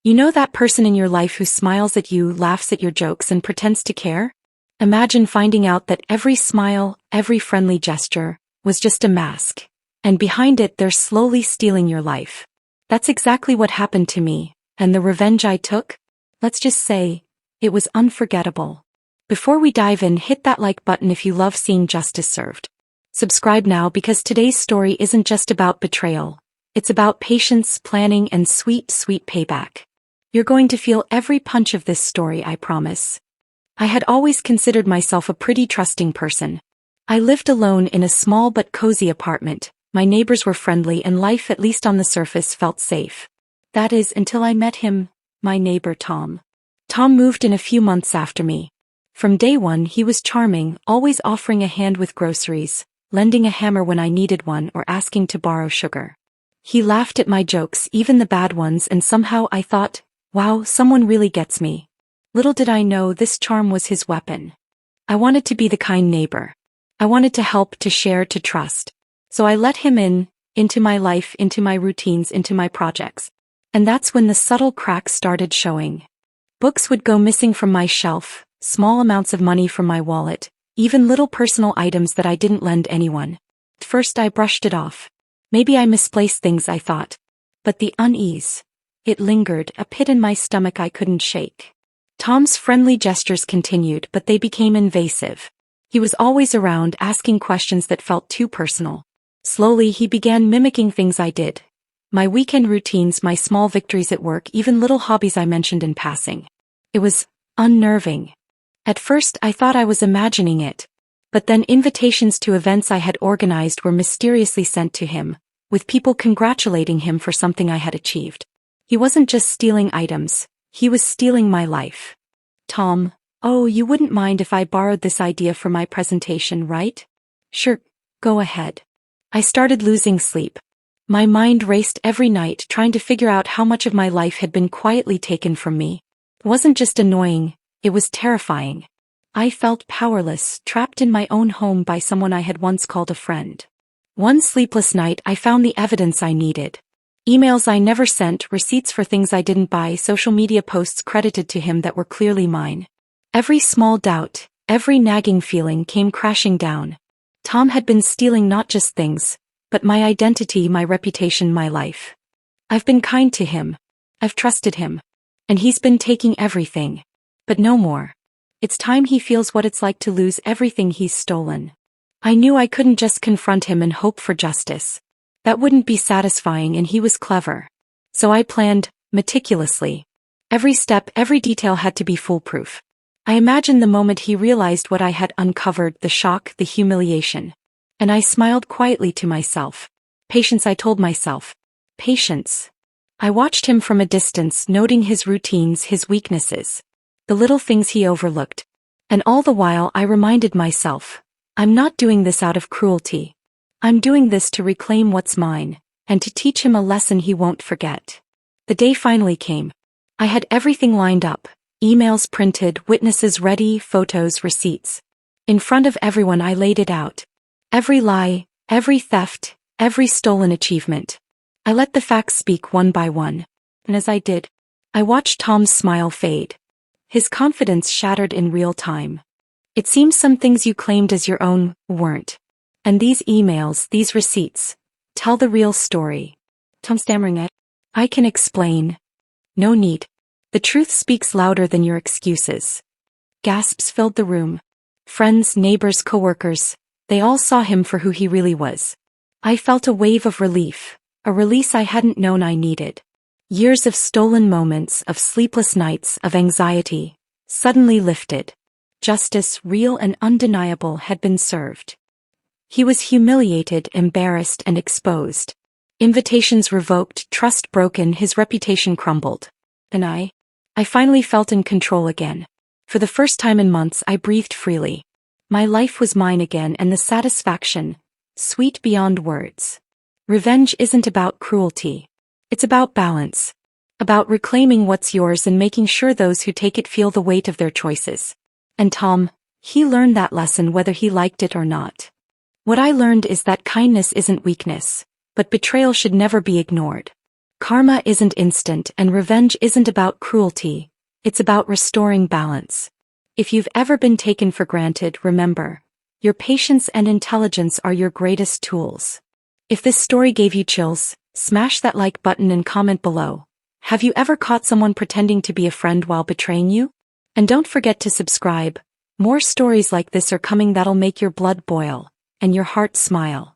You know that person in your life who smiles at you, laughs at your jokes, and pretends to care? Imagine finding out that every smile, every friendly gesture, was just a mask, and behind it they're slowly stealing your life. That's exactly what happened to me, and the revenge I took? Let's just say, it was unforgettable. Before we dive in, hit that like button if you love seeing justice served. Subscribe now because today's story isn't just about betrayal. It's about patience, planning, and sweet, sweet payback. You're going to feel every punch of this story, I promise. I had always considered myself a pretty trusting person. I lived alone in a small but cozy apartment. My neighbors were friendly and life, at least on the surface, felt safe. That is, until I met him, my neighbor Tom. Tom moved in a few months after me. From day one, he was charming, always offering a hand with groceries, lending a hammer when I needed one, or asking to borrow sugar. He laughed at my jokes, even the bad ones, and somehow I thought, wow, someone really gets me. Little did I know this charm was his weapon. I wanted to be the kind neighbor. I wanted to help, to share, to trust. So I let him into my life, into my routines, into my projects. And that's when the subtle cracks started showing. Books would go missing from my shelf, small amounts of money from my wallet, even little personal items that I didn't lend anyone. At first I brushed it off. Maybe I misplaced things, I thought. But the unease, it lingered, a pit in my stomach I couldn't shake. Tom's friendly gestures continued, but they became invasive. He was always around, asking questions that felt too personal. Slowly he began mimicking things I did. My weekend routines, my small victories at work, even little hobbies I mentioned in passing. It was unnerving. At first I thought I was imagining it. But then invitations to events I had organized were mysteriously sent to him, with people congratulating him for something I had achieved. He wasn't just stealing items, he was stealing my life. Tom, oh, you wouldn't mind if I borrowed this idea for my presentation, right? Sure, go ahead. I started losing sleep. My mind raced every night, trying to figure out how much of my life had been quietly taken from me. It wasn't just annoying, it was terrifying. I felt powerless, trapped in my own home by someone I had once called a friend. One sleepless night I found the evidence I needed. Emails I never sent, receipts for things I didn't buy, social media posts credited to him that were clearly mine. Every small doubt, every nagging feeling came crashing down. Tom had been stealing not just things, but my identity, my reputation, my life. I've been kind to him. I've trusted him. And he's been taking everything. But no more. It's time he feels what it's like to lose everything he's stolen. I knew I couldn't just confront him and hope for justice. That wouldn't be satisfying, and he was clever. So I planned, meticulously. Every step, every detail had to be foolproof. I imagined the moment he realized what I had uncovered, the shock, the humiliation. And I smiled quietly to myself. Patience, I told myself. Patience. I watched him from a distance, noting his routines, his weaknesses. The little things he overlooked. And all the while I reminded myself, I'm not doing this out of cruelty. I'm doing this to reclaim what's mine, and to teach him a lesson he won't forget. The day finally came. I had everything lined up, emails printed, witnesses ready, photos, receipts. In front of everyone I laid it out. Every lie, every theft, every stolen achievement. I let the facts speak one by one. And as I did, I watched Tom's smile fade. His confidence shattered in real time. It seems some things you claimed as your own weren't. And these emails, these receipts, tell the real story. Tom stammering it. I can explain. No need. The truth speaks louder than your excuses. Gasps filled the room. Friends, neighbors, coworkers, they all saw him for who he really was. I felt a wave of relief, a release I hadn't known I needed. Years of stolen moments, of sleepless nights, of anxiety, suddenly lifted. Justice, real and undeniable, had been served. He was humiliated, embarrassed, and exposed. Invitations revoked, trust broken, his reputation crumbled. And I finally felt in control again. For the first time in months I breathed freely. My life was mine again, and the satisfaction, sweet beyond words. Revenge isn't about cruelty. It's about balance. About reclaiming what's yours and making sure those who take it feel the weight of their choices. And Tom, he learned that lesson whether he liked it or not. What I learned is that kindness isn't weakness, but betrayal should never be ignored. Karma isn't instant and revenge isn't about cruelty. It's about restoring balance. If you've ever been taken for granted, remember, your patience and intelligence are your greatest tools. If this story gave you chills, smash that like button and comment below. Have you ever caught someone pretending to be a friend while betraying you? And don't forget to subscribe. More stories like this are coming that'll make your blood boil and your heart smile.